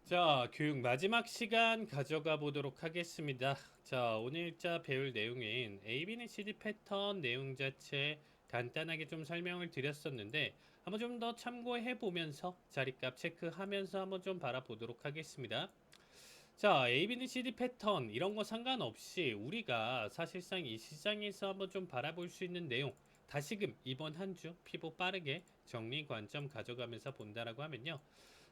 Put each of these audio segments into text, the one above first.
자, 교육 마지막 시간 가져가 보도록 하겠습니다. 자, 오늘자 배울 내용인 ABCD 패턴 내용 자체 간단하게 좀 설명을 드렸었는데 한번 좀 더 참고해 보면서 자리값 체크하면서 한번 좀 바라보도록 하겠습니다. 자, ABCD 패턴 이런 거 상관없이 우리가 사실상 이 시장에서 한번 좀 바라볼 수 있는 내용 다시금 이번 한 주 피보 빠르게 정리 관점 가져가면서 본다라고 하면요.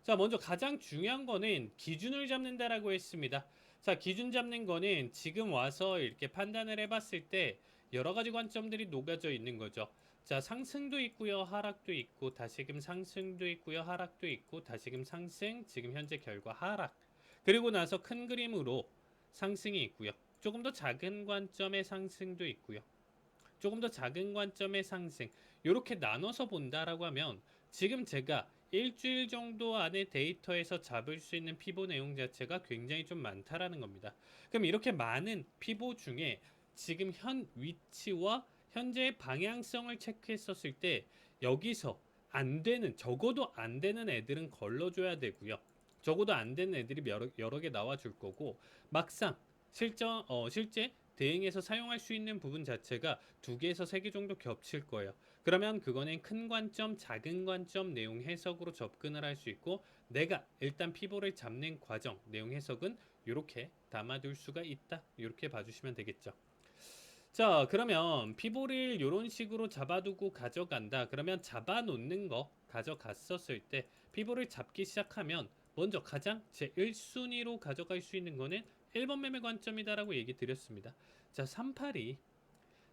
자, 먼저 가장 중요한 거는 기준을 잡는다라고 했습니다. 자, 기준 잡는 거는 지금 와서 이렇게 판단을 해봤을 때 여러 가지 관점들이 녹아져 있는 거죠. 자, 상승도 있고요, 하락도 있고, 다시금 상승도 있고요, 하락도 있고, 다시금 상승, 지금 현재 결과 하락. 그리고 나서 큰 그림으로 상승이 있고요. 조금 더 작은 관점의 상승도 있고요. 조금 더 작은 관점의 상승 이렇게 나눠서 본다라고 하면 지금 제가 일주일 정도 안에 데이터에서 잡을 수 있는 피보 내용 자체가 굉장히 좀 많다라는 겁니다. 그럼 이렇게 많은 피보 중에 지금 현 위치와 현재의 방향성을 체크했었을 때 여기서 안 되는 적어도 안 되는 애들은 걸러줘야 되고요. 적어도 안 되는 애들이 여러 개 나와줄 거고 막상 실제 대응해서 사용할 수 있는 부분 자체가 2개에서 3개 정도 겹칠 거예요. 그러면 그거는 큰 관점, 작은 관점 내용 해석으로 접근을 할 수 있고 내가 일단 피보를 잡는 과정, 내용 해석은 이렇게 담아둘 수가 있다. 이렇게 봐주시면 되겠죠. 자, 그러면 피보를 이런 식으로 잡아두고 가져간다. 그러면 잡아놓는 거 가져갔었을 때 피보를 잡기 시작하면 먼저 가장 제 1순위로 가져갈 수 있는 거는 1번 매매 관점이다라고 얘기 드렸습니다. 자, 38이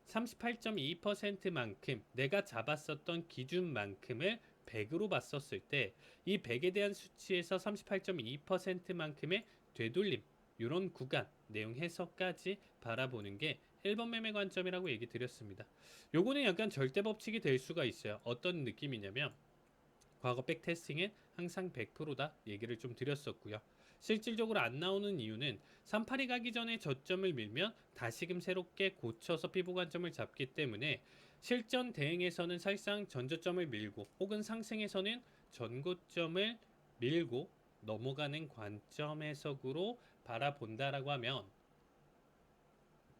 38.2%만큼 내가 잡았었던 기준만큼을 100으로 봤었을 때 이 100에 대한 수치에서 38.2%만큼의 되돌림 이런 구간 내용 해석까지 바라보는 게 1번 매매 관점이라고 얘기 드렸습니다. 요거는 약간 절대 법칙이 될 수가 있어요. 어떤 느낌이냐면 과거 백테스팅은 항상 100%다 얘기를 좀 드렸었고요. 실질적으로 안 나오는 이유는 38이 가기 전에 저점을 밀면 다시금 새롭게 고쳐서 피보 관점을 잡기 때문에 실전 대응에서는 사실상 전저점을 밀고 혹은 상승에서는 전고점을 밀고 넘어가는 관점 해석으로 바라본다라고 하면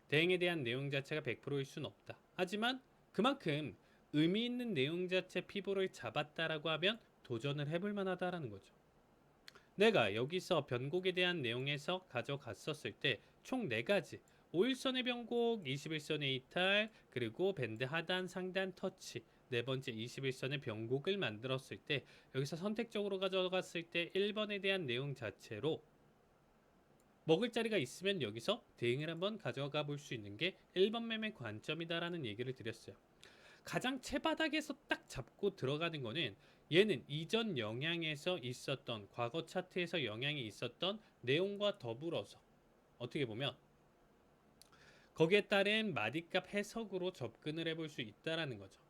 대응에 대한 내용 자체가 100%일 수는 없다. 하지만 그만큼 의미 있는 내용 자체 피보를 잡았다라고 하면 도전을 해볼 만하다라는 거죠. 내가 여기서 변곡에 대한 내용에서 가져갔었을 때 총 4가지 5일선의 변곡, 21선의 이탈, 그리고 밴드 하단, 상단 터치 네 번째 21선의 변곡을 만들었을 때 여기서 선택적으로 가져갔을 때 1번에 대한 내용 자체로 먹을 자리가 있으면 여기서 대응을 한번 가져가 볼 수 있는 게 1번 매매 관점이다라는 얘기를 드렸어요. 가장 채바닥에서 딱 잡고 들어가는 거는 얘는 이전 영향에서 있었던 과거 차트에서 영향이 있었던 내용과 더불어서 어떻게 보면 거기에 따른 마디값 해석으로 접근을 해볼 수 있다라는 거죠.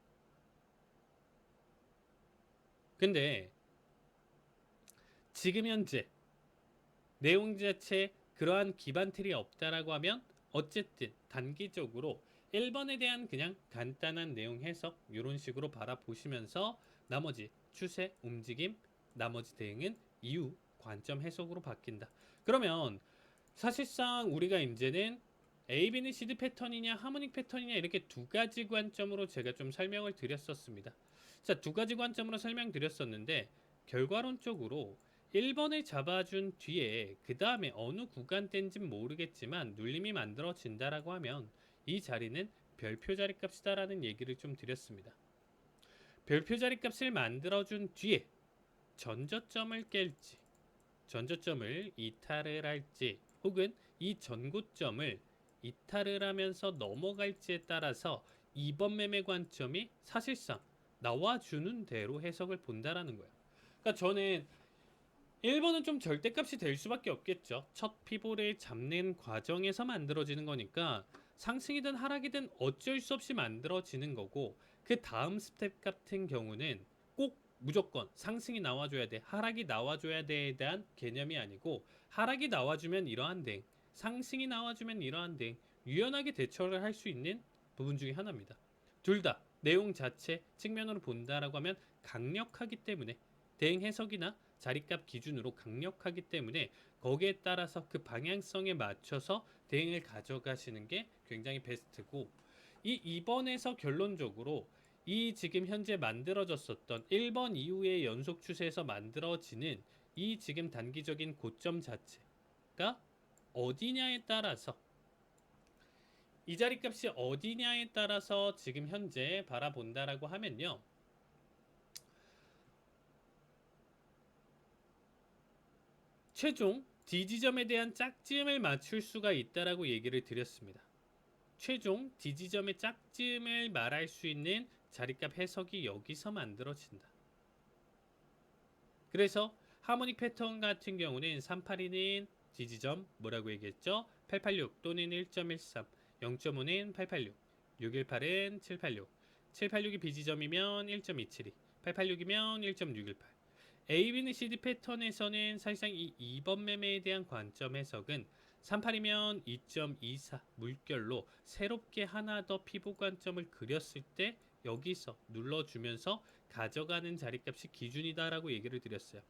근데 지금 현재 내용 자체 그러한 기반 틀이 없다라고 하면 어쨌든 단기적으로 1번에 대한 그냥 간단한 내용 해석 이런 식으로 바라보시면서 나머지 추세, 움직임, 나머지 대응은 이후 관점 해석으로 바뀐다. 그러면 사실상 우리가 이제는 A, B는 시드 패턴이냐 하모닉 패턴이냐 이렇게 2가지 관점으로 제가 좀 설명을 드렸었습니다. 자, 2가지 관점으로 설명드렸었는데 결과론적으로 1번을 잡아준 뒤에 그 다음에 어느 구간대인지는 모르겠지만 눌림이 만들어진다라고 하면 이 자리는 별표 자리값이다라는 얘기를 좀 드렸습니다. 별표 자리값을 만들어준 뒤에 전저점을 깰지 전저점을 이탈을 할지 혹은 이 전고점을 이탈을 하면서 넘어갈지에 따라서 2번 매매 관점이 사실상 나와주는 대로 해석을 본다라는 거예요. 그러니까 저는 1번은 좀 절대값이 될 수밖에 없겠죠. 첫 피보를 잡는 과정에서 만들어지는 거니까 상승이든 하락이든 어쩔 수 없이 만들어지는 거고 그 다음 스텝 같은 경우는 꼭 무조건 상승이 나와줘야 돼, 하락이 나와줘야 돼에 대한 개념이 아니고 하락이 나와주면 이러한 대응, 상승이 나와주면 이러한 대응, 유연하게 대처를 할 수 있는 부분 중에 하나입니다. 둘 다 내용 자체 측면으로 본다라고 하면 강력하기 때문에 대응 해석이나 자리값 기준으로 강력하기 때문에 거기에 따라서 그 방향성에 맞춰서 대응을 가져가시는 게 굉장히 베스트고, 이 2번에서 결론적으로 이 지금 현재 만들어졌었던 1번 이후의 연속 추세에서 만들어지는 이 지금 단기적인 고점 자체가 어디냐에 따라서, 이 자리값이 어디냐에 따라서 지금 현재 바라본다라고 하면요, 최종 D지점에 대한 짝지음을 맞출 수가 있다라고 얘기를 드렸습니다. 최종 D지점의 짝지음을 말할 수 있는 자리값 해석이 여기서 만들어진다. 그래서 하모닉 패턴 같은 경우는 382는 D지점 뭐라고 얘기했죠? 886 또는 1.13, 0.5는 886, 618은 786, 786이 B지점이면 1.272, 886이면 1.618. AB는 CD 패턴에서는 사실상 이 2번 매매에 대한 관점 해석은 38이면 2.24 물결로 새롭게 하나 더 피보 관점을 그렸을 때 여기서 눌러주면서 가져가는 자리값이 기준이다라고 얘기를 드렸어요.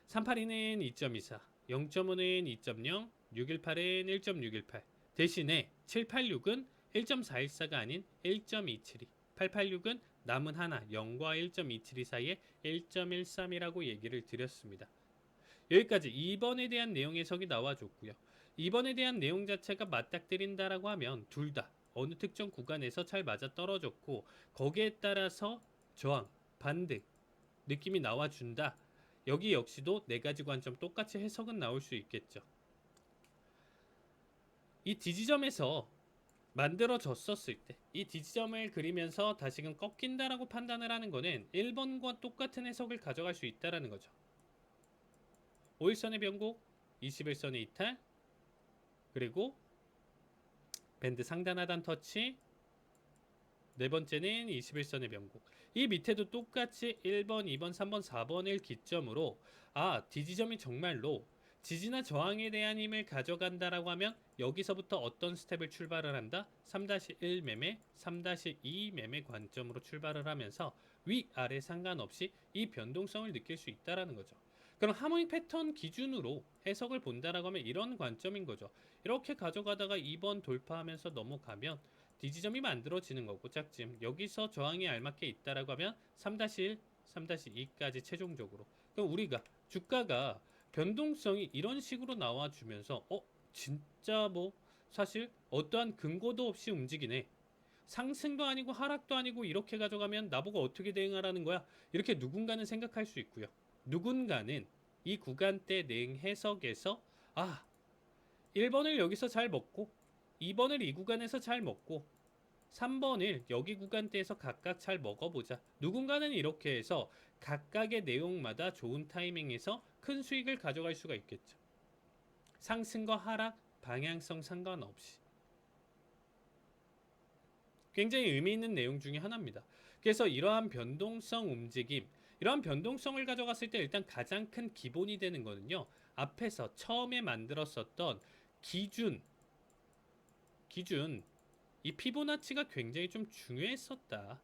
382는 2.24, 0.5는 2.0, 618은 1.618. 대신에 786은 1.414가 아닌 1.272, 886은 남은 하나 0과 1.272 사이에 1.13이라고 얘기를 드렸습니다. 여기까지 2번에 대한 내용 해석이 나와줬고요. 2번에 대한 내용 자체가 맞닥뜨린다라고 하면 둘 다 어느 특정 구간에서 잘 맞아떨어졌고 거기에 따라서 저항, 반등 느낌이 나와준다. 여기 역시도 네 가지 관점 똑같이 해석은 나올 수 있겠죠. 이 D지점에서 만들어졌었을 때 이 D지점을 그리면서 다시금 꺾인다라고 판단을 하는 거는 1번과 똑같은 해석을 가져갈 수 있다라는 거죠. 5일선의 변곡, 21선의 이탈, 그리고 밴드 상단 하단 터치, 네 번째는 21선의 변곡. 이 밑에도 똑같이 1번, 2번, 3번, 4번을 기점으로 D지점이 정말로 지지나 저항에 대한 힘을 가져간다라고 하면 여기서부터 어떤 스텝을 출발을 한다? 3-1 매매, 3-2 매매 관점으로 출발을 하면서 위아래 상관없이 이 변동성을 느낄 수 있다라는 거죠. 그럼 하모닉 패턴 기준으로 해석을 본다라고 하면 이런 관점인 거죠. 이렇게 가져가다가 2번 돌파하면서 넘어가면 D지점이 만들어지는 거고 짝짐 여기서 저항이 알맞게 있다라고 하면 3-1, 3-2까지 최종적으로. 그럼 우리가 주가가 변동성이 이런 식으로 나와주면서 진짜 뭐 사실 어떠한 근거도 없이 움직이네. 상승도 아니고 하락도 아니고 이렇게 가져가면 나보고 어떻게 대응하라는 거야? 이렇게 누군가는 생각할 수 있고요. 누군가는 이 구간대 대응 해석에서 1번을 여기서 잘 먹고 2번을 이 구간에서 잘 먹고 3번을 여기 구간대에서 각각 잘 먹어보자. 누군가는 이렇게 해서 각각의 내용마다 좋은 타이밍에서 큰 수익을 가져갈 수가 있겠죠. 상승과 하락, 방향성 상관없이. 굉장히 의미 있는 내용 중에 하나입니다. 그래서 이러한 변동성 움직임, 이러한 변동성을 가져갔을 때 일단 가장 큰 기본이 되는 거는요. 앞에서 처음에 만들었었던 기준, 이 피보나치가 굉장히 좀 중요했었다.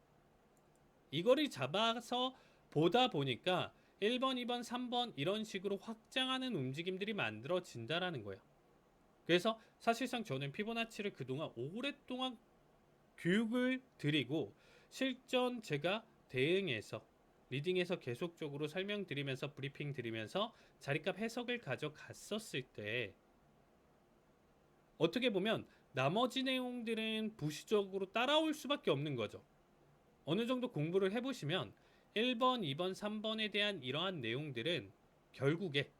이거를 잡아서 보다 보니까 1번, 2번, 3번 이런 식으로 확장하는 움직임들이 만들어진다라는 거예요. 그래서 사실상 저는 피보나치를 그동안 오랫동안 교육을 드리고 실전 제가 대응해서 리딩에서 계속적으로 설명드리면서 브리핑 드리면서 자리값 해석을 가져갔었을 때 어떻게 보면 나머지 내용들은 부수적으로 따라올 수밖에 없는 거죠. 어느 정도 공부를 해보시면 1번, 2번, 3번에 대한 이러한 내용들은 결국에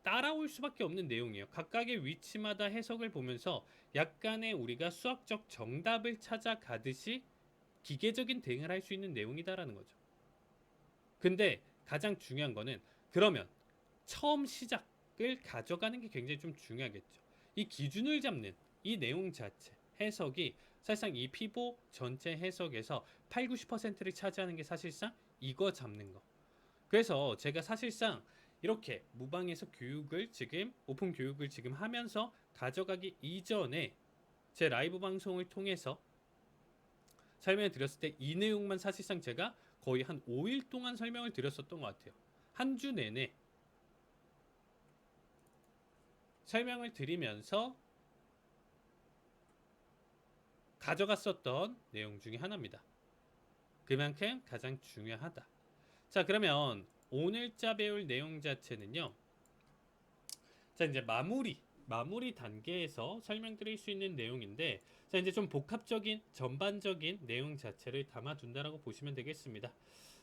따라올 수밖에 없는 내용이에요. 각각의 위치마다 해석을 보면서 약간의 우리가 수학적 정답을 찾아가듯이 기계적인 대응을 할 수 있는 내용이다라는 거죠. 근데 가장 중요한 거는 그러면 처음 시작을 가져가는 게 굉장히 좀 중요하겠죠. 이 기준을 잡는 이 내용 자체 해석이 사실상 이 피보 전체 해석에서 8, 90%를 차지하는 게 사실상 이거 잡는 거. 그래서 제가 사실상 이렇게 무방에서 교육을 지금 오픈 교육을 지금 하면서 가져가기 이전에 제 라이브 방송을 통해서 설명을 드렸을 때 이 내용만 사실상 제가 거의 한 5일 동안 설명을 드렸었던 것 같아요. 한 주 내내 설명을 드리면서 가져갔었던 내용 중에 하나입니다. 그만큼 가장 중요하다. 자, 그러면 오늘자 배울 내용 자체는요. 자, 이제 마무리 단계에서 설명드릴 수 있는 내용인데, 자, 이제 좀 복합적인 전반적인 내용 자체를 담아둔다라고 보시면 되겠습니다.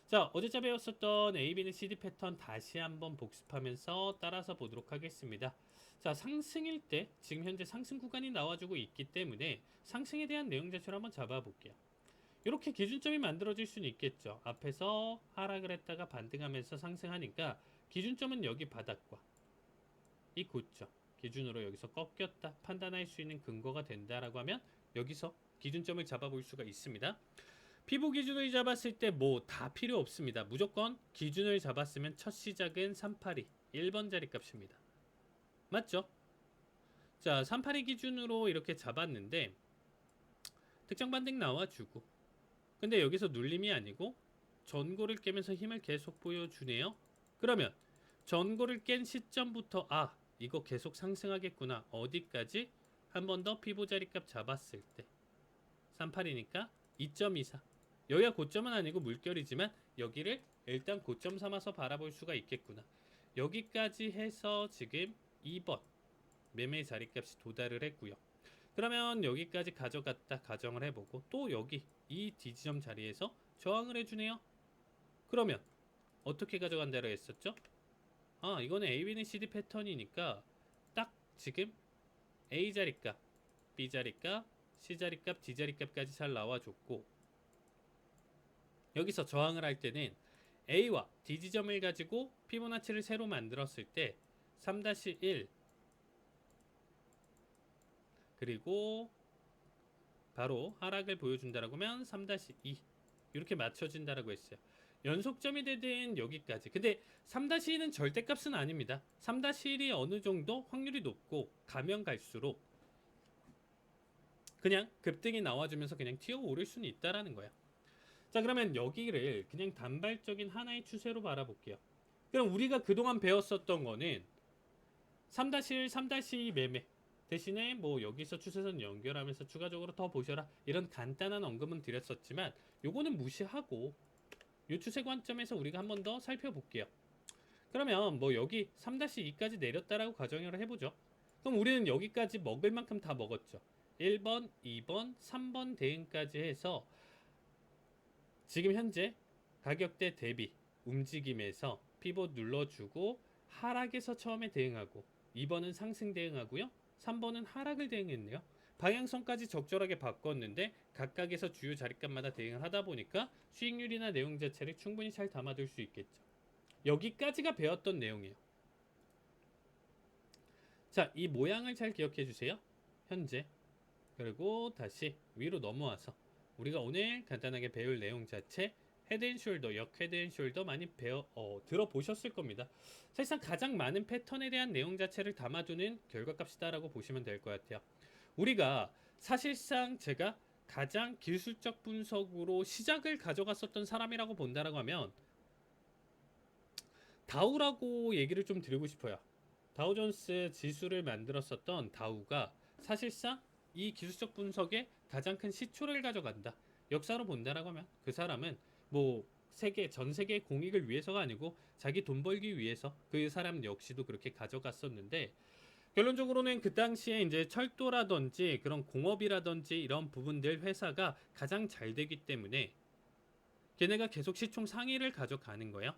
자, 어제자 배웠었던 AB는 CD 패턴 다시 한번 복습하면서 따라서 보도록 하겠습니다. 자, 상승일 때 지금 현재 상승 구간이 나와주고 있기 때문에 상승에 대한 내용 자체를 한번 잡아볼게요. 이렇게 기준점이 만들어질 수는 있겠죠. 앞에서 하락을 했다가 반등하면서 상승하니까 기준점은 여기 바닥과 이 고점 기준으로 여기서 꺾였다 판단할 수 있는 근거가 된다라고 하면 여기서 기준점을 잡아볼 수가 있습니다. 피보 기준을 잡았을 때 뭐 다 필요 없습니다. 무조건 기준을 잡았으면 첫 시작은 382 1번 자리 값입니다. 맞죠? 자, 382 기준으로 이렇게 잡았는데 특정 반등 나와주고, 근데 여기서 눌림이 아니고 전고를 깨면서 힘을 계속 보여주네요. 그러면 전고를 깬 시점부터 이거 계속 상승하겠구나. 어디까지? 한 번 더 피보 자리값 잡았을 때 38이니까 2.24. 여기가 고점은 아니고 물결이지만 여기를 일단 고점 삼아서 바라볼 수가 있겠구나. 여기까지 해서 지금 2번 매매 자리값이 도달을 했고요. 그러면 여기까지 가져갔다 가정을 해보고 또 여기 이 D지점 자리에서 저항을 해주네요. 그러면 어떻게 가져간다고 했었죠? 이거는 AB는 CD 패턴이니까 딱 지금 A 자리값, B 자리값, C 자리값, D 자리값까지 잘 나와줬고, 여기서 저항을 할 때는 A와 D 지점을 가지고 피보나치를 새로 만들었을 때 3-1 그리고 바로 하락을 보여준다라고 하면 3-2 이렇게 맞춰진다라고 했어요. 연속점이 되든 여기까지. 근데 3-2는 절대값은 아닙니다. 3-1이 어느 정도 확률이 높고 가면 갈수록 그냥 급등이 나와주면서 그냥 튀어오를 수는 있다라는 거야. 자, 그러면 여기를 그냥 단발적인 하나의 추세로 바라볼게요. 그럼 우리가 그동안 배웠었던 거는 3-1, 3-2 매매 대신에 뭐 여기서 추세선 연결하면서 추가적으로 더 보셔라 이런 간단한 언급은 드렸었지만 요거는 무시하고 요 추세 관점에서 우리가 한 번 더 살펴볼게요. 그러면 뭐 여기 3-2까지 내렸다라고 가정을 해보죠. 그럼 우리는 여기까지 먹을 만큼 다 먹었죠. 1번, 2번, 3번 대응까지 해서 지금 현재 가격대 대비 움직임에서 피봇 눌러주고 하락에서 처음에 대응하고 2번은 상승 대응하고요. 3번은 하락을 대응했네요. 방향성까지 적절하게 바꿨는데 각각에서 주요 자리값마다 대응을 하다 보니까 수익률이나 내용 자체를 충분히 잘 담아둘 수 있겠죠. 여기까지가 배웠던 내용이에요. 자, 이 모양을 잘 기억해 주세요. 현재 그리고 다시 위로 넘어와서 우리가 오늘 간단하게 배울 내용 자체 헤드앤숄더, 역 헤드앤숄더 많이 들어보셨을 겁니다. 사실상 가장 많은 패턴에 대한 내용 자체를 담아두는 결과값이다라고 보시면 될 것 같아요. 우리가 사실상 제가 가장 기술적 분석으로 시작을 가져갔었던 사람이라고 본다라고 하면 다우라고 얘기를 좀 드리고 싶어요. 다우존스 지수를 만들었었던 다우가 사실상 이 기술적 분석에 가장 큰 시초를 가져간다. 역사로 본다라고 하면 그 사람은 뭐 전 세계 공익을 위해서가 아니고 자기 돈 벌기 위해서 그 사람 역시도 그렇게 가져갔었는데, 결론적으로는 그 당시에 이제 철도라든지 그런 공업이라든지 이런 부분들 회사가 가장 잘 되기 때문에 걔네가 계속 시총 상위를 가져가는 거예요.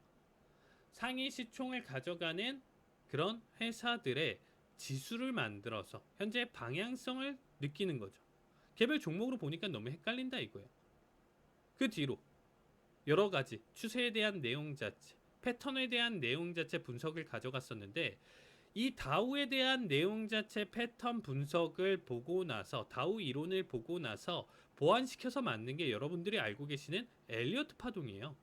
상위 시총을 가져가는 그런 회사들의 지수를 만들어서 현재 방향성을 느끼는 거죠. 개별 종목으로 보니까 너무 헷갈린다 이거예요. 그 뒤로 여러 가지 추세에 대한 내용 자체, 패턴에 대한 내용 자체 분석을 가져갔었는데, 이 다우에 대한 내용 자체 패턴 분석을 보고 나서 다우 이론을 보고 나서 보완시켜서 만든 게 여러분들이 알고 계시는 엘리어트 파동이에요.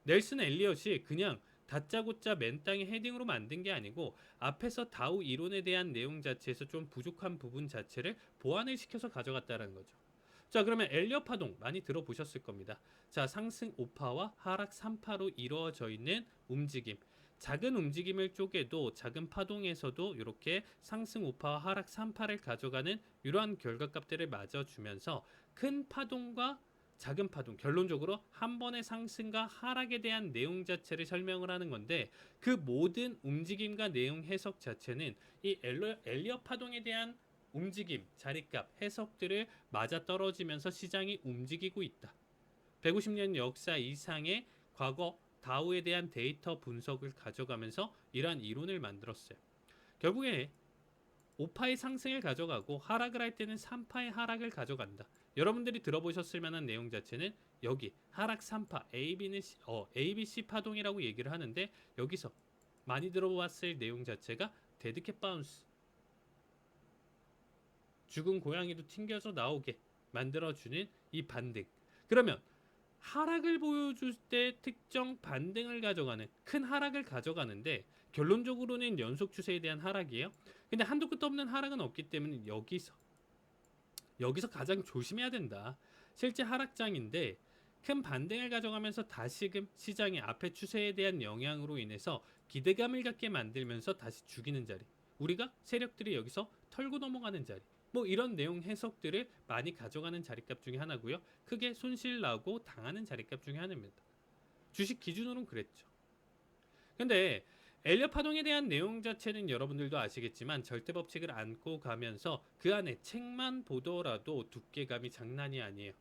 넬슨 엘리엇이 그냥 다짜고짜 맨땅에 헤딩으로 만든 게 아니고 앞에서 다우 이론에 대한 내용 자체에서 좀 부족한 부분 자체를 보완을 시켜서 가져갔다는 거죠. 자, 그러면 엘리엇 파동 많이 들어보셨을 겁니다. 자, 상승 5파와 하락 3파로 이루어져 있는 움직임. 작은 움직임을 쪼개도 작은 파동에서도 이렇게 상승 5파와 하락 3파를 가져가는 이러한 결과값들을 맞아주면서 큰 파동과 작은 파동, 결론적으로 한 번의 상승과 하락에 대한 내용 자체를 설명을 하는 건데, 그 모든 움직임과 내용 해석 자체는 이 엘리엇 파동에 대한 움직임, 자리값, 해석들을 맞아떨어지면서 시장이 움직이고 있다. 150년 역사 이상의 과거 다우에 대한 데이터 분석을 가져가면서 이러한 이론을 만들었어요. 결국에 5파의 상승을 가져가고 하락을 할 때는 3파의 하락을 가져간다. 여러분들이 들어보셨을 만한 내용 자체는 여기 하락 3파 ABC 파동이라고 얘기를 하는데, 여기서 많이 들어봤을 내용 자체가 데드캣 바운스, 죽은 고양이도 튕겨져 나오게 만들어주는 이 반등. 그러면 하락을 보여줄 때 특정 반등을 가져가는, 큰 하락을 가져가는데 결론적으로는 연속 추세에 대한 하락이에요. 근데 한도 끝도 없는 하락은 없기 때문에 여기서 가장 조심해야 된다. 실제 하락장인데 큰 반등을 가져가면서 다시금 시장의 앞에 추세에 대한 영향으로 인해서 기대감을 갖게 만들면서 다시 죽이는 자리, 우리가 세력들이 여기서 털고 넘어가는 자리, 뭐 이런 내용 해석들을 많이 가져가는 자리값 중에 하나고요. 크게 손실 나고 당하는 자리값 중에 하나입니다. 주식 기준으로는 그랬죠. 근데 엘리엇 파동에 대한 내용 자체는 여러분들도 아시겠지만 절대 법칙을 안고 가면서 그 안에 책만 보더라도 두께감이 장난이 아니에요.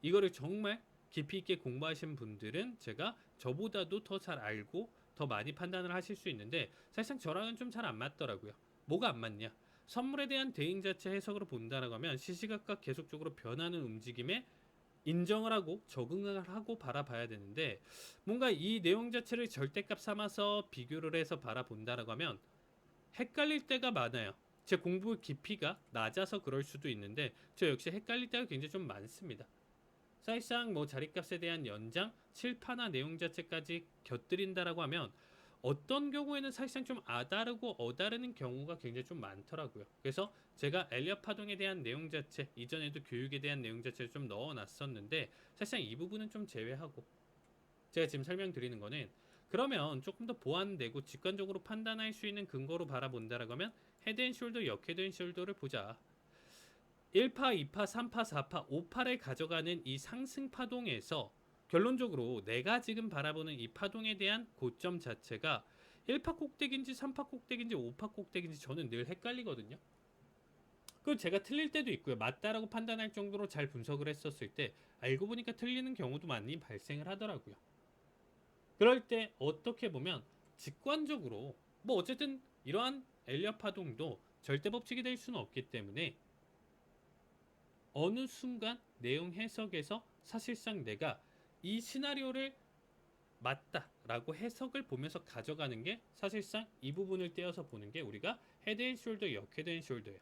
이거를 정말 깊이 있게 공부하신 분들은 제가 저보다도 더 잘 알고 더 많이 판단을 하실 수 있는데, 사실상 저랑은 좀 잘 안 맞더라고요. 뭐가 안 맞냐? 선물에 대한 대응 자체 해석으로 본다라고 하면 시시각각 계속적으로 변하는 움직임에 인정을 하고 적응을 하고 바라봐야 되는데, 뭔가 이 내용 자체를 절대값 삼아서 비교를 해서 바라본다라고 하면 헷갈릴 때가 많아요. 제 공부 깊이가 낮아서 그럴 수도 있는데 저 역시 헷갈릴 때가 굉장히 좀 많습니다. 사실상 뭐 자리값에 대한 연장, 7파나 내용 자체까지 곁들인다라고 하면 어떤 경우에는 사실상 좀 아다르고 어다르는 경우가 굉장히 좀 많더라고요. 그래서 제가 엘리엇 파동에 대한 내용 자체, 이전에도 교육에 대한 내용 자체를 좀 넣어놨었는데 사실상 이 부분은 좀 제외하고, 제가 지금 설명드리는 거는 그러면 조금 더 보완되고 직관적으로 판단할 수 있는 근거로 바라본다라고 하면 헤드앤숄더, 역헤드앤숄더를 보자. 1파, 2파, 3파, 4파, 5파를 가져가는 이 상승 파동에서 결론적으로 내가 지금 바라보는 이 파동에 대한 고점 자체가 1파 꼭대기인지 3파 꼭대기인지 5파 꼭대기인지 저는 늘 헷갈리거든요. 그 제가 틀릴 때도 있고요. 맞다라고 판단할 정도로 잘 분석을 했었을 때 알고 보니까 틀리는 경우도 많이 발생을 하더라고요. 그럴 때 어떻게 보면 직관적으로 뭐 어쨌든 이러한 엘리엇 파동도 절대 법칙이 될 수는 없기 때문에 어느 순간 내용 해석에서 사실상 내가 이 시나리오를 맞다라고 해석을 보면서 가져가는 게 사실상 이 부분을 떼어서 보는 게 우리가 헤드앤숄더, 역헤드앤숄더예요.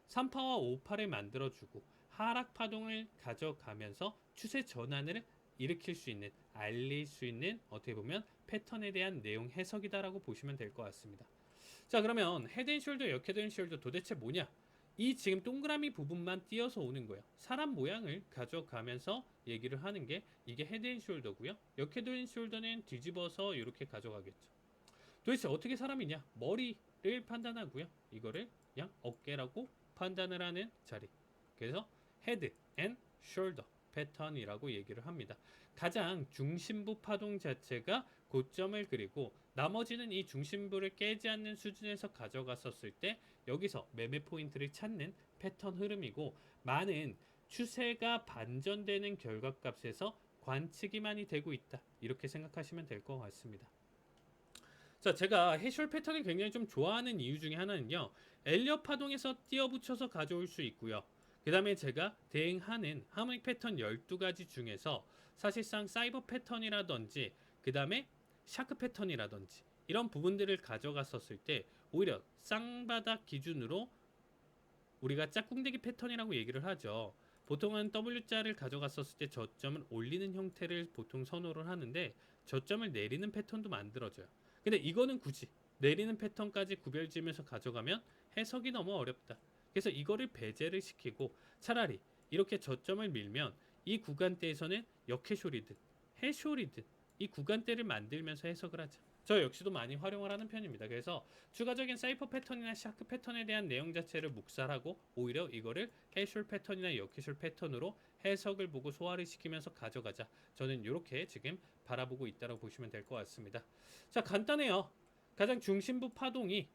3파와 5파를 만들어주고 하락 파동을 가져가면서 추세 전환을 일으킬 수 있는, 알릴 수 있는 어떻게 보면 패턴에 대한 내용 해석이다라고 보시면 될 것 같습니다. 자, 그러면 헤드앤숄더, 역헤드앤숄더 도대체 뭐냐? 이 지금 동그라미 부분만 띄어서 오는 거예요. 사람 모양을 가져가면서 얘기를 하는 게 이게 헤드앤숄더고요. 역헤드앤숄더는 뒤집어서 이렇게 가져가겠죠. 도대체 어떻게 사람이냐? 머리를 판단하고요. 이거를 그냥 어깨라고 판단을 하는 자리. 그래서 헤드 앤 숄더 패턴이라고 얘기를 합니다. 가장 중심부 파동 자체가 고점을 그리고 나머지는 이 중심부를 깨지 않는 수준에서 가져갔었을 때 여기서 매매 포인트를 찾는 패턴 흐름이고, 많은 추세가 반전되는 결과값에서 관측이 많이 되고 있다, 이렇게 생각하시면 될 것 같습니다. 자, 제가 해숄 패턴을 굉장히 좀 좋아하는 이유 중에 하나는요, 엘리엇 파동에서 띄어붙여서 가져올 수 있고요. 그 다음에 제가 대응하는 하모닉 패턴 12가지 중에서 사실상 사이버 패턴이라든지 그 다음에 샤크 패턴이라든지 이런 부분들을 가져갔었을 때 오히려 쌍바닥 기준으로 우리가 짝꿍대기 패턴이라고 얘기를 하죠. 보통은 W자를 가져갔었을 때 저점을 올리는 형태를 보통 선호를 하는데 저점을 내리는 패턴도 만들어져요. 근데 이거는 굳이 내리는 패턴까지 구별지으면서 가져가면 해석이 너무 어렵다. 그래서 이거를 배제를 시키고 차라리 이렇게 저점을 밀면 이 구간대에서는 역해쇼리든 해쇼리든 이 구간대를 만들면서 해석을 하자. 저 역시도 많이 활용을 하는 편입니다. 그래서 추가적인 사이퍼 패턴이나 샤크 패턴에 대한 내용 자체를 묵살하고 오히려 이거를 캐주얼 패턴이나 역캐주얼 패턴으로 해석을 보고 소화를 시키면서 가져가자. 저는 이렇게 지금 바라보고 있다고 보시면 될 것 같습니다. 자, 간단해요. 가장 중심부 파동이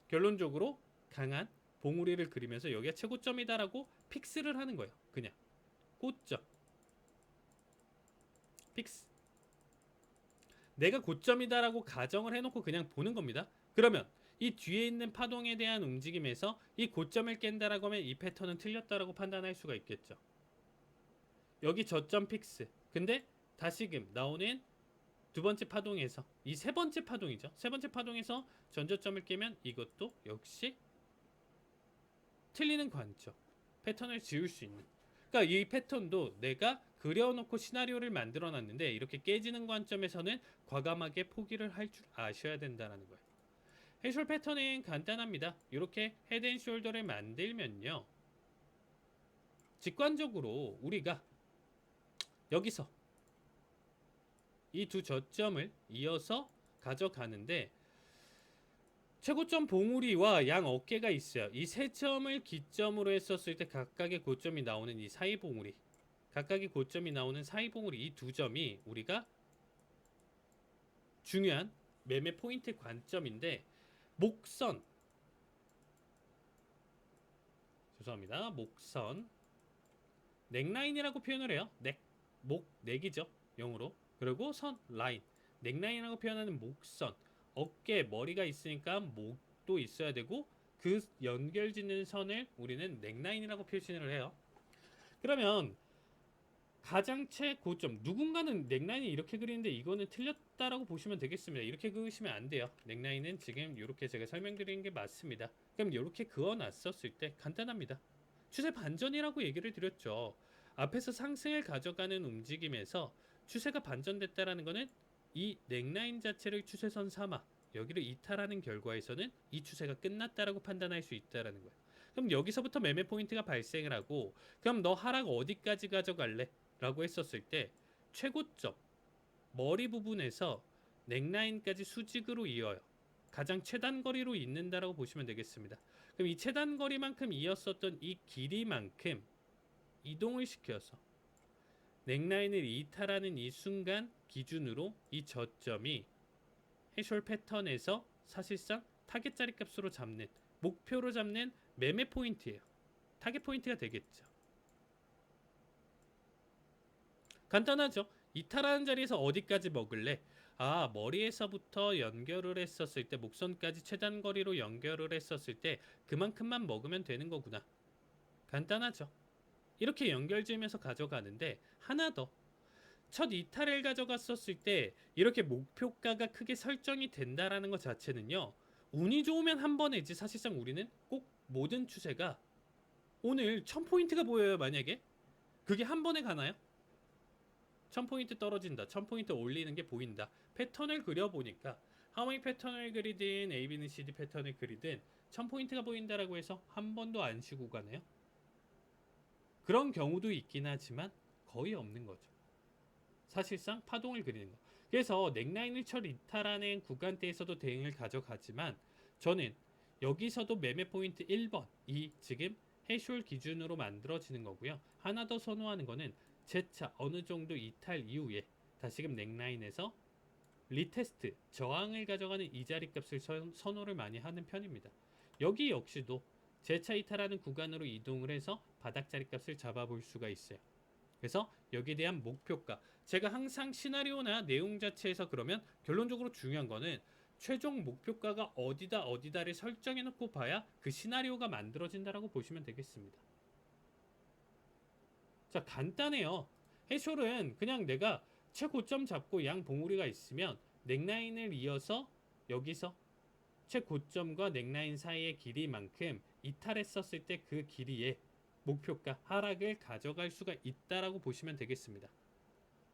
결론적으로 강한 봉우리를 그리면서 여기가 최고점이다라고 픽스를 하는 거예요. 그냥 고점 픽스. 내가 고점이다라고 가정을 해놓고 그냥 보는 겁니다. 그러면 이 뒤에 있는 파동에 대한 움직임에서 이 고점을 깬다라고 하면 이 패턴은 틀렸다라고 판단할 수가 있겠죠. 여기 저점 픽스. 근데 다시금 나오는 두 번째 파동에서 이 세 번째 파동이죠. 세 번째 파동에서 전저점을 깨면 이것도 역시 틀리는 관점. 패턴을 지울 수 있는. 그러니까 이 패턴도 내가 그려놓고 시나리오를 만들어 놨는데 이렇게 깨지는 관점에서는 과감하게 포기를 할 줄 아셔야 된다는 거예요. 해쇼 패턴은 간단합니다. 이렇게 헤드앤숄더를 만들면요, 직관적으로 우리가 여기서 이 두 저점을 이어서 가져가는데 최고점 봉우리와 양 어깨가 있어요. 이 세 점을 기점으로 했었을 때 각각의 고점이 나오는 이 사이 봉우리, 각각의 고점이 나오는 사이 봉우리, 이 두 점이 우리가 중요한 매매 포인트 관점인데, 목선, 죄송합니다, 목선, 넥라인이라고 표현을 해요. 넥이죠, 영어로. 그리고 선, 라인, 넥라인이라고 표현하는 목선, 어깨, 머리가 있으니까 목도 있어야 되고 그 연결짓는 선을 우리는 넥라인이라고 표시를 해요. 그러면 가장 최고점, 누군가는 넥라인이 이렇게 그리는데 이거는 틀렸다라고 보시면 되겠습니다. 이렇게 그으시면 안 돼요. 넥라인은 지금 이렇게 제가 설명드리는 게 맞습니다. 그럼 이렇게 그어놨었을 때 간단합니다. 추세 반전이라고 얘기를 드렸죠. 앞에서 상승을 가져가는 움직임에서 추세가 반전됐다라는 거는 이 넥라인 자체를 추세선 삼아 여기를 이탈하는 결과에서는 이 추세가 끝났다라고 판단할 수 있다라는 거예요. 그럼 여기서부터 매매 포인트가 발생을 하고, 그럼 너 하락 어디까지 가져갈래? 라고 했었을 때 최고점 머리 부분에서 넥라인까지 수직으로 이어요. 가장 최단 거리로 잇는다라고 보시면 되겠습니다. 그럼 이 최단 거리만큼 이었었던 이 길이만큼 이동을 시켜서 넥라인을 이탈하는 이 순간 기준으로 이 저점이 해쇼 패턴에서 사실상 타겟 자리 값으로 잡는, 목표로 잡는 매매 포인트예요. 타겟 포인트가 되겠죠. 간단하죠. 이탈하는 자리에서 어디까지 먹을래? 아, 머리에서부터 연결을 했었을 때, 목선까지 최단 거리로 연결을 했었을 때 그만큼만 먹으면 되는 거구나. 간단하죠. 이렇게 연결 지으면서 가져가는데, 하나 더, 첫 이탈을 가져갔었을 때 이렇게 목표가가 크게 설정이 된다라는 것 자체는요, 운이 좋으면 한 번이지 사실상 우리는 꼭 모든 추세가 오늘 1000포인트가 보여요. 만약에 그게 한 번에 가나요? 1000포인트 떨어진다, 1000포인트 올리는 게 보인다. 패턴을 그려보니까 하모닉 패턴을 그리든 AB는 CD 패턴을 그리든 1000포인트가 보인다라고 해서 한 번도 안 쉬고 가네요. 그런 경우도 있긴 하지만 거의 없는 거죠. 사실상 파동을 그리는 거. 그래서 넥라인을 철 이탈하는 구간대에서도 대응을 가져가지만 저는 여기서도 매매 포인트 1번, 이 지금 해쇼 기준으로 만들어지는 거고요. 하나 더 선호하는 거는 재차 어느 정도 이탈 이후에 다시금 넥라인에서 리테스트, 저항을 가져가는 이 자리 값을 선호를 많이 하는 편입니다. 여기 역시도 재차 이탈하는 구간으로 이동을 해서 바닥 자리 값을 잡아볼 수가 있어요. 그래서 여기에 대한 목표가, 제가 항상 시나리오나 내용 자체에서 그러면 결론적으로 중요한 거는 최종 목표가가 어디다를 설정해 놓고 봐야 그 시나리오가 만들어진다라고 보시면 되겠습니다. 자, 간단해요. 해쇼는 그냥 내가 최고점 잡고 양 봉우리가 있으면 넥라인을 이어서 여기서 최고점과 넥라인 사이의 길이만큼 이탈했었을 때 그 길이에 목표가 하락을 가져갈 수가 있다라고 보시면 되겠습니다.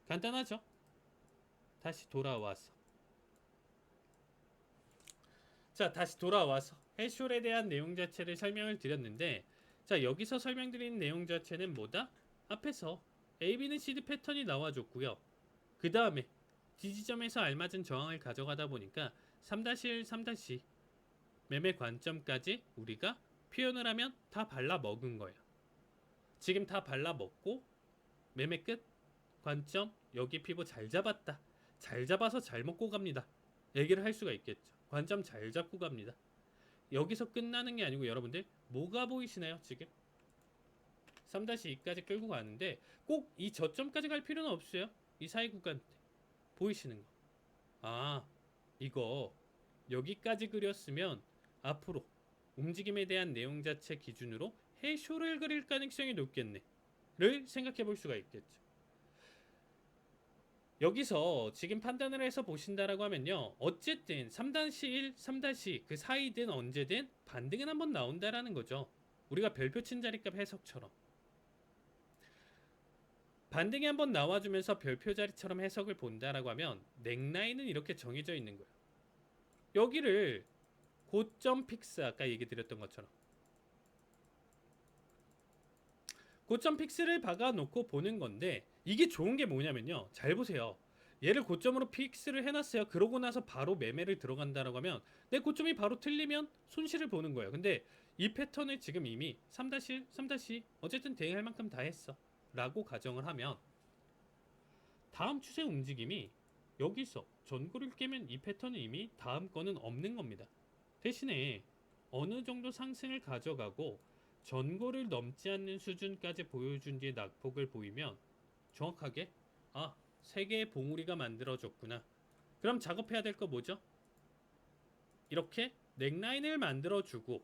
간단하죠? 다시 돌아와서, 자, 다시 돌아와서 해쇼에 대한 내용 자체를 설명을 드렸는데, 자, 여기서 설명드리는 내용 자체는 뭐다? 앞에서 AB는 CD 패턴이 나와줬고요. 그 다음에 지지점에서 알맞은 저항을 가져가다 보니까 3-1, 3-2 매매 관점까지 우리가 표현을 하면 다 발라 먹은 거예요. 지금 다 발라 먹고 매매 끝 관점 여기 피보 잘 잡았다. 잘 잡아서 잘 먹고 갑니다. 얘기를 할 수가 있겠죠. 관점 잘 잡고 갑니다. 여기서 끝나는 게 아니고 여러분들 뭐가 보이시나요? 지금 3-2까지 끌고 가는데 꼭 이 저점까지 갈 필요는 없어요. 이 사이 구간 보이시는 거. 아, 이거 여기까지 그렸으면 앞으로 움직임에 대한 내용 자체 기준으로 해쇼를 그릴 가능성이 높겠네 를 생각해 볼 수가 있겠죠. 여기서 지금 판단을 해서 보신다라고 하면요, 어쨌든 3-1, 3-2 그 사이든 언제든 반등은 한번 나온다라는 거죠. 우리가 별표 친 자리값 해석처럼 반등이 한번 나와주면서 별표 자리처럼 해석을 본다라고 하면 넥라인은 이렇게 정해져 있는 거예요. 여기를 고점 픽스, 아까 얘기 드렸던 것처럼 고점 픽스를 박아놓고 보는 건데, 이게 좋은 게 뭐냐면요, 잘 보세요. 얘를 고점으로 픽스를 해놨어요. 그러고 나서 바로 매매를 들어간다라고 하면 내 고점이 바로 틀리면 손실을 보는 거예요. 근데 이 패턴을 지금 이미 3-1, 3-2 어쨌든 대응할 만큼 다 했어 라고 가정을 하면 다음 추세 움직임이 여기서 전고를 깨면 이 패턴은 이미 다음 거는 없는 겁니다. 대신에 어느 정도 상승을 가져가고 전고를 넘지 않는 수준까지 보여준 뒤에 낙폭을 보이면 정확하게 아, 3개의 봉우리가 만들어졌구나. 그럼 작업해야 될 거 뭐죠? 이렇게 넥라인을 만들어주고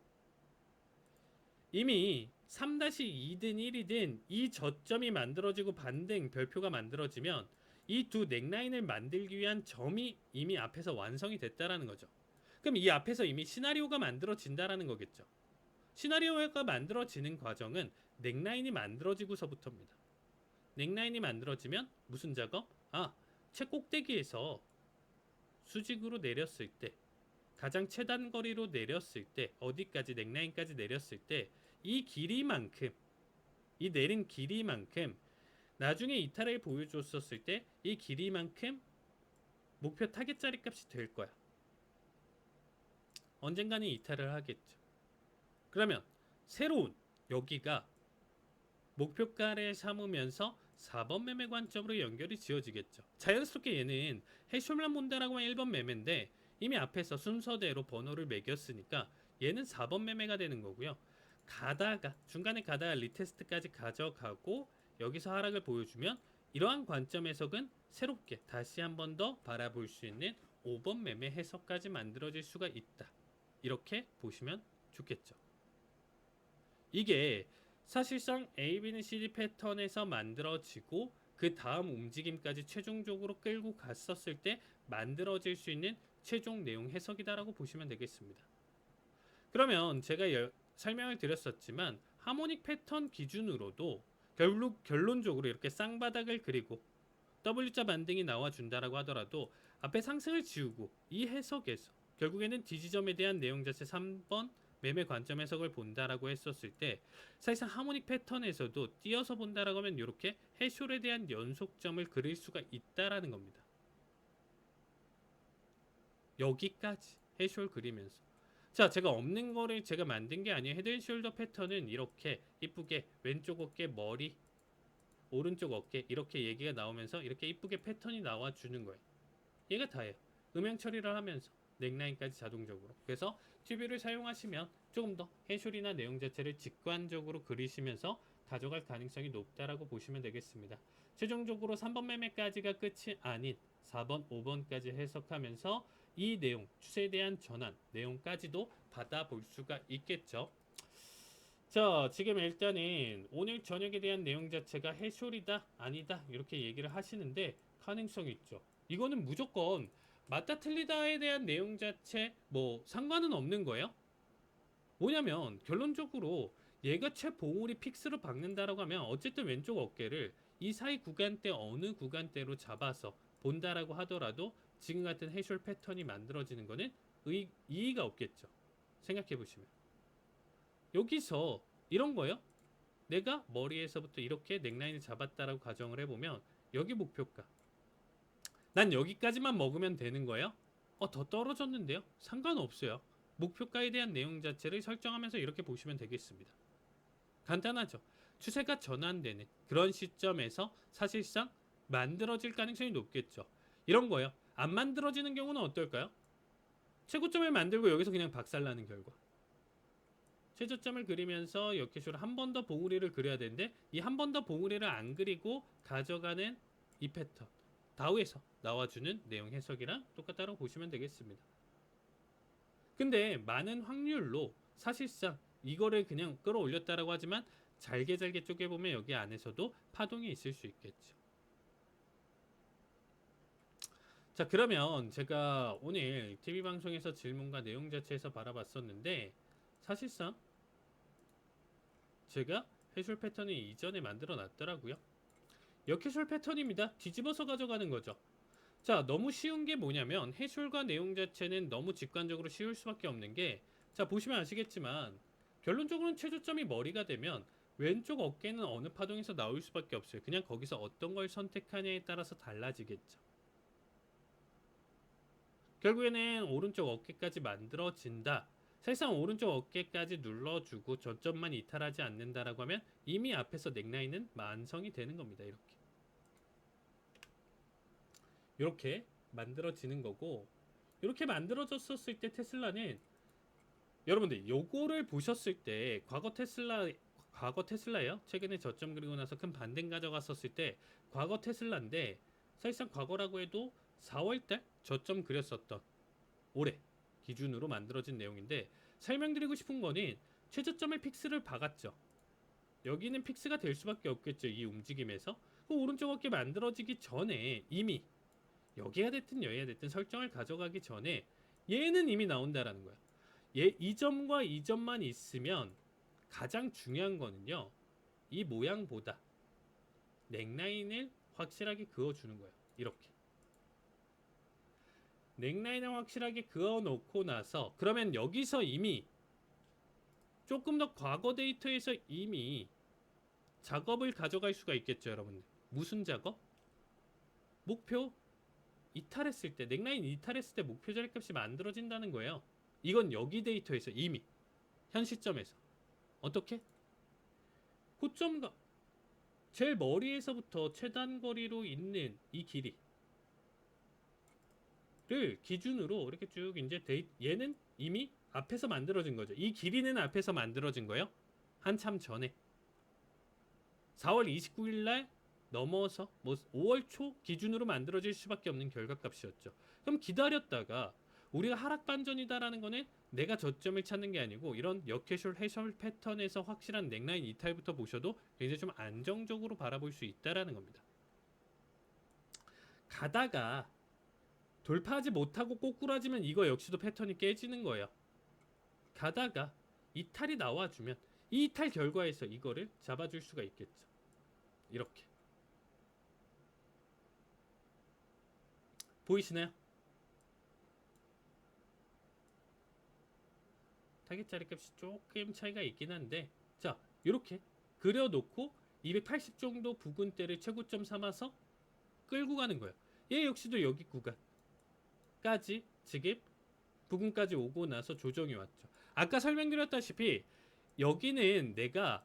이미 3-2든 1이든 이 저점이 만들어지고 반등 별표가 만들어지면 이 두 넥라인을 만들기 위한 점이 이미 앞에서 완성이 됐다라는 거죠. 그럼 이 앞에서 이미 시나리오가 만들어진다라는 거겠죠. 시나리오가 만들어지는 과정은 넥라인이 만들어지고서부터입니다. 넥라인이 만들어지면 무슨 작업? 아, 최꼭대기에서 수직으로 내렸을 때, 가장 최단 거리로 내렸을 때, 어디까지 넥라인까지 내렸을 때 이 길이만큼, 이 내린 길이만큼 나중에 이탈을 보여줬었을 때 이 길이만큼 목표 타겟 자리 값이 될 거야. 언젠가는 이탈을 하겠죠. 그러면 새로운 여기가 목표가를 삼으면서 4번 매매 관점으로 연결이 지어지겠죠. 자연스럽게 얘는 해쇼만 본다라고 하면 1번 매매인데 이미 앞에서 순서대로 번호를 매겼으니까 얘는 4번 매매가 되는 거고요. 가다가 중간에 가다가 리테스트까지 가져가고 여기서 하락을 보여주면 이러한 관점 해석은 새롭게 다시 한 번 더 바라볼 수 있는 5번 매매 해석까지 만들어질 수가 있다. 이렇게 보시면 좋겠죠. 이게 사실상 A, B는 CD 패턴에서 만들어지고 그 다음 움직임까지 최종적으로 끌고 갔었을 때 만들어질 수 있는 최종 내용 해석이다라고 보시면 되겠습니다. 그러면 제가 설명을 드렸었지만 하모닉 패턴 기준으로도 결론적으로 이렇게 쌍바닥을 그리고 W자 반등이 나와준다라고 하더라도 앞에 상승을 지우고 이 해석에서 결국에는 D지점에 대한 내용 자체 3번 매매 관점 해석을 본다라고 했었을 때 사실상 하모닉 패턴에서도 띄어서 본다라고 하면 이렇게 해쇼에 대한 연속점을 그릴 수가 있다라는 겁니다. 여기까지 해쇼를 그리면서 자, 제가 없는 거를 제가 만든 게 아니에요. 헤드앤숄더 패턴은 이렇게 이쁘게 왼쪽 어깨 머리 오른쪽 어깨 이렇게 얘기가 나오면서 이렇게 이쁘게 패턴이 나와주는 거예요. 얘가 다예요. 음영 처리를 하면서 넥라인까지 자동적으로. 그래서 튜브를 사용하시면 조금 더 해쇼리나 내용 자체를 직관적으로 그리시면서 가져갈 가능성이 높다라고 보시면 되겠습니다. 최종적으로 3번 매매까지가 끝이 아닌 4번, 5번까지 해석하면서 이 내용, 추세에 대한 전환 내용까지도 받아볼 수가 있겠죠. 자, 지금 일단은 오늘 저녁에 대한 내용 자체가 해쇼리다 아니다 이렇게 얘기를 하시는데 가능성이 있죠. 이거는 무조건 맞다 틀리다에 대한 내용 자체 뭐 상관은 없는 거예요. 뭐냐면 결론적으로 얘가 최봉우리 픽스로 박는다라고 하면 어쨌든 왼쪽 어깨를 이 사이 구간대 어느 구간대로 잡아서 본다라고 하더라도 지금 같은 해쇼 패턴이 만들어지는 거는 이의가 없겠죠. 생각해 보시면 여기서 이런 거요. 내가 머리에서부터 이렇게 넥라인을 잡았다라고 가정을 해보면 여기 목표가 난 여기까지만 먹으면 되는 거예요? 더 떨어졌는데요? 상관없어요. 목표가에 대한 내용 자체를 설정하면서 이렇게 보시면 되겠습니다. 간단하죠. 추세가 전환되는 그런 시점에서 사실상 만들어질 가능성이 높겠죠. 이런 거요. 안 만들어지는 경우는 어떨까요? 최고점을 만들고 여기서 그냥 박살나는 결과. 최저점을 그리면서 역회수로 한 번 더 봉우리를 그려야 되는데 이 한 번 더 봉우리를 안 그리고 가져가는 이 패턴. 다우에서 나와주는 내용 해석이랑 똑같다고 보시면 되겠습니다. 근데 많은 확률로 사실상 이거를 그냥 끌어올렸다라고 하지만 잘게 잘게 쪼개보면 여기 안에서도 파동이 있을 수 있겠죠. 자, 그러면 제가 오늘 TV방송에서 질문과 내용 자체에서 바라봤었는데 사실상 제가 해술 패턴을 이전에 만들어 놨더라고요. 역해술 패턴입니다. 뒤집어서 가져가는 거죠. 자, 너무 쉬운 게 뭐냐면 해술과 내용 자체는 너무 직관적으로 쉬울 수밖에 없는 게, 자, 보시면 아시겠지만 결론적으로는 최저점이 머리가 되면 왼쪽 어깨는 어느 파동에서 나올 수밖에 없어요. 그냥 거기서 어떤 걸 선택하냐에 따라서 달라지겠죠. 결국에는 오른쪽 어깨까지 만들어진다. 사실상 오른쪽 어깨까지 눌러주고 저점만 이탈하지 않는다라고 하면 이미 앞에서 넥라인은 완성이 되는 겁니다. 이렇게 만들어지는 거고, 이렇게 만들어졌었을 때 테슬라는 여러분들 요거를 보셨을 때 과거 테슬라예요. 최근에 저점 그리고 나서 큰 반등 가져갔었을 때 과거 테슬라인데 사실상 과거라고 해도 4월달 저점 그렸었던 올해 기준으로 만들어진 내용인데, 설명드리고 싶은 거는 최저점의 픽스를 박았죠. 여기는 픽스가 될 수밖에 없겠죠. 이 움직임에서 그 오른쪽 어깨 만들어지기 전에 이미 여기가 됐든 여기가 됐든 설정을 가져가기 전에 얘는 이미 나온다라는 거야. 얘 이 점과 이 점만 있으면 가장 중요한 거는요, 이 모양보다 넥라인을 확실하게 그어주는 거예요. 이렇게 넥라인을 확실하게 그어놓고 나서 그러면 여기서 이미 조금 더 과거 데이터에서 이미 작업을 가져갈 수가 있겠죠. 여러분들 무슨 작업? 목표 이탈했을 때, 넥라인 이탈했을 때 목표 자리값이 만들어진다는 거예요. 이건 여기 데이터에서 이미 현 시점에서 어떻게? 고점과 제일 머리에서부터 최단 거리로 있는 이 길이를 기준으로 이렇게 쭉 이제 얘는 이미 앞에서 만들어진 거죠. 이 길이는 앞에서 만들어진 거예요. 한참 전에 4월 29일 날 넘어서 뭐 5월 초 기준으로 만들어질 수밖에 없는 결과값이었죠. 그럼 기다렸다가 우리가 하락 반전이다라는 거는 내가 저점을 찾는 게 아니고 이런 역해술 해설 패턴에서 확실한 넥라인 이탈부터 보셔도 굉장히 좀 안정적으로 바라볼 수 있다라는 겁니다. 가다가 돌파하지 못하고 꼬꾸라지면 이거 역시도 패턴이 깨지는 거예요. 가다가 이탈이 나와주면 이 이탈 결과에서 이거를 잡아줄 수가 있겠죠. 이렇게 보이시나요? 타겟 자리값이 조금 차이가 있긴 한데, 자, 이렇게 그려놓고 280 정도 부근대를 최고점 삼아서 끌고 가는 거예요. 얘 역시도 여기 구간까지 지금 부근까지 오고 나서 조정이 왔죠. 아까 설명드렸다시피 여기는 내가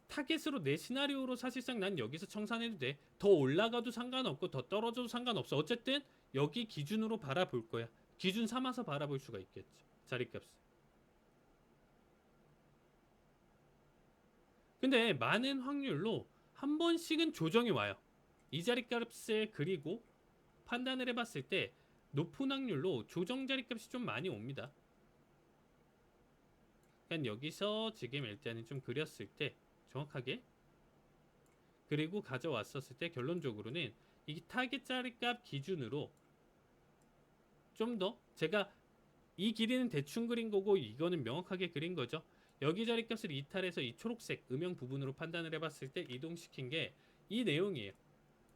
타겟으로 내 시나리오로 사실상 난 여기서 청산해도 돼. 더 올라가도 상관없고 더 떨어져도 상관없어. 어쨌든 여기 기준으로 바라볼 거야. 기준 삼아서 바라볼 수가 있겠죠. 자리값을. 근데 많은 확률로 한 번씩은 조정이 와요. 이 자리값을 그리고 판단을 해봤을 때 높은 확률로 조정 자리값이 좀 많이 옵니다. 그러니까 여기서 지금 일단은 좀 그렸을 때 정확하게 그리고 가져왔었을 때 결론적으로는 이 타겟 자리값 기준으로 좀 더 제가 이 길이는 대충 그린 거고 이거는 명확하게 그린 거죠. 여기 자리값을 이탈해서 이 초록색 음영 부분으로 판단을 해봤을 때 이동시킨 게 이 내용이에요.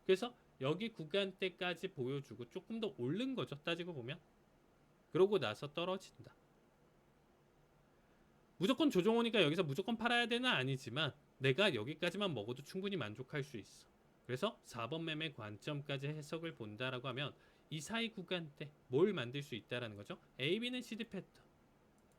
그래서 여기 구간대까지 보여주고 조금 더 오른 거죠. 따지고 보면. 그러고 나서 떨어진다. 무조건 조정 오니까 여기서 무조건 팔아야 되는 아니지만 내가 여기까지만 먹어도 충분히 만족할 수 있어. 그래서 4번 매매 관점까지 해석을 본다라고 하면 이 사이 구간대 뭘 만들 수 있다라는 거죠. AB는 CD 패턴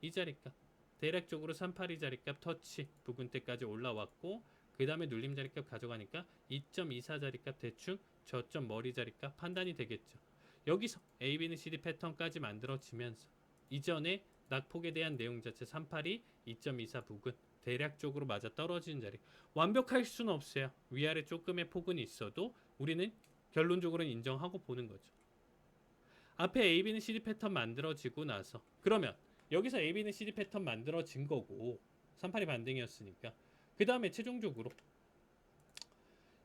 이 자리값 대략적으로 382 자리값 터치 부근대까지 올라왔고 그 다음에 눌림 자리값 가져가니까 2.24 자리값 대충 저점 머리 자리값 판단이 되겠죠. 여기서 AB는 CD 패턴까지 만들어지면서 이전에 낙폭에 대한 내용 자체 382, 2.24 부근 대략적으로 맞아 떨어지는 자리 완벽할 수는 없어요. 위아래 조금의 폭은 있어도 우리는 결론적으로는 인정하고 보는 거죠. 앞에 AB는 CD 패턴 만들어지고 나서 그러면 여기서 AB는 CD 패턴 만들어진 거고 382 반등이었으니까 그 다음에 최종적으로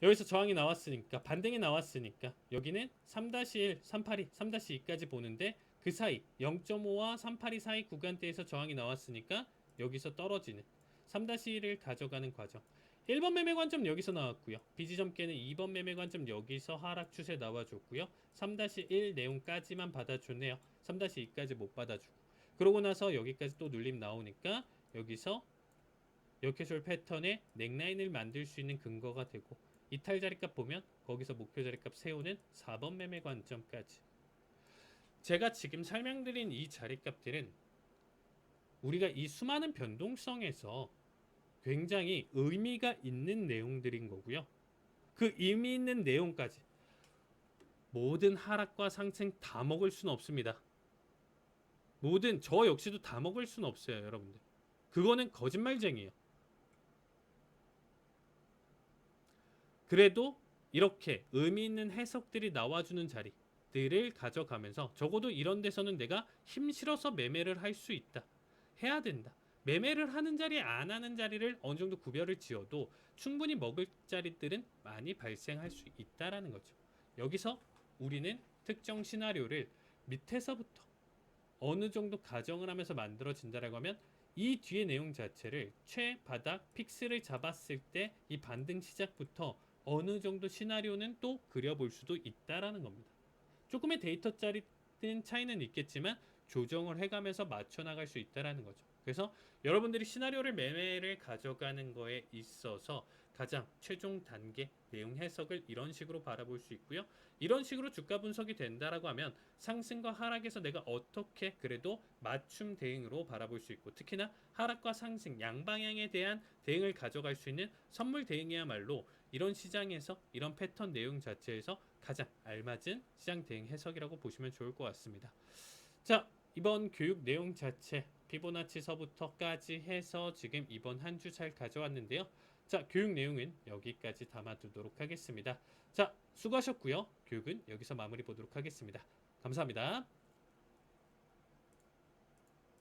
여기서 저항이 나왔으니까 반등이 나왔으니까 여기는 3-1, 382, 3-2까지 보는데 그 사이 0.5와 382 사이 구간대에서 저항이 나왔으니까 여기서 떨어지는 3-1을 가져가는 과정 1번 매매 관점 여기서 나왔고요. 비지점께는 2번 매매 관점 여기서 하락 추세 나와줬고요. 3-1 내용까지만 받아줬네요. 3-2까지 못 받아주고 그러고 나서 여기까지 또 눌림 나오니까 여기서 역회솔 패턴의 넥라인을 만들 수 있는 근거가 되고 이탈 자리값 보면 거기서 목표 자리값 세우는 4번 매매 관점까지 제가 지금 설명드린 이 자리값들은 우리가 이 수많은 변동성에서 굉장히 의미가 있는 내용들인 거고요. 그 의미 있는 내용까지 모든 하락과 상승 다 먹을 수는 없습니다. 모든 저 역시도 다 먹을 수는 없어요, 여러분들. 그거는 거짓말쟁이에요. 그래도 이렇게 의미 있는 해석들이 나와주는 자리들을 가져가면서 적어도 이런 데서는 내가 힘 실어서 매매를 할 수 있다. 해야 된다. 매매를 하는 자리 안 하는 자리를 어느 정도 구별을 지어도 충분히 먹을 자리들은 많이 발생할 수 있다라는 거죠. 여기서 우리는 특정 시나리오를 밑에서부터 어느 정도 가정을 하면서 만들어진다라고 하면 이 뒤의 내용 자체를 최바닥 픽스를 잡았을 때 이 반등 시작부터 어느 정도 시나리오는 또 그려볼 수도 있다라는 겁니다. 조금의 데이터짜리 차이는 있겠지만 조정을 해가면서 맞춰 나갈 수 있다라는 거죠. 그래서 여러분들이 시나리오를 매매를 가져가는 거에 있어서 가장 최종 단계 내용 해석을 이런 식으로 바라볼 수 있고요. 이런 식으로 주가 분석이 된다라고 하면 상승과 하락에서 내가 어떻게 그래도 맞춤 대응으로 바라볼 수 있고 특히나 하락과 상승 양방향에 대한 대응을 가져갈 수 있는 선물 대응이야말로 이런 시장에서 이런 패턴 내용 자체에서 가장 알맞은 시장 대응 해석이라고 보시면 좋을 것 같습니다. 자, 이번 교육 내용 자체 피보나치서부터까지 해서 지금 이번 한 주 잘 가져왔는데요. 자, 교육 내용은 여기까지 담아두도록 하겠습니다. 자, 수고하셨고요. 교육은 여기서 마무리 보도록 하겠습니다. 감사합니다.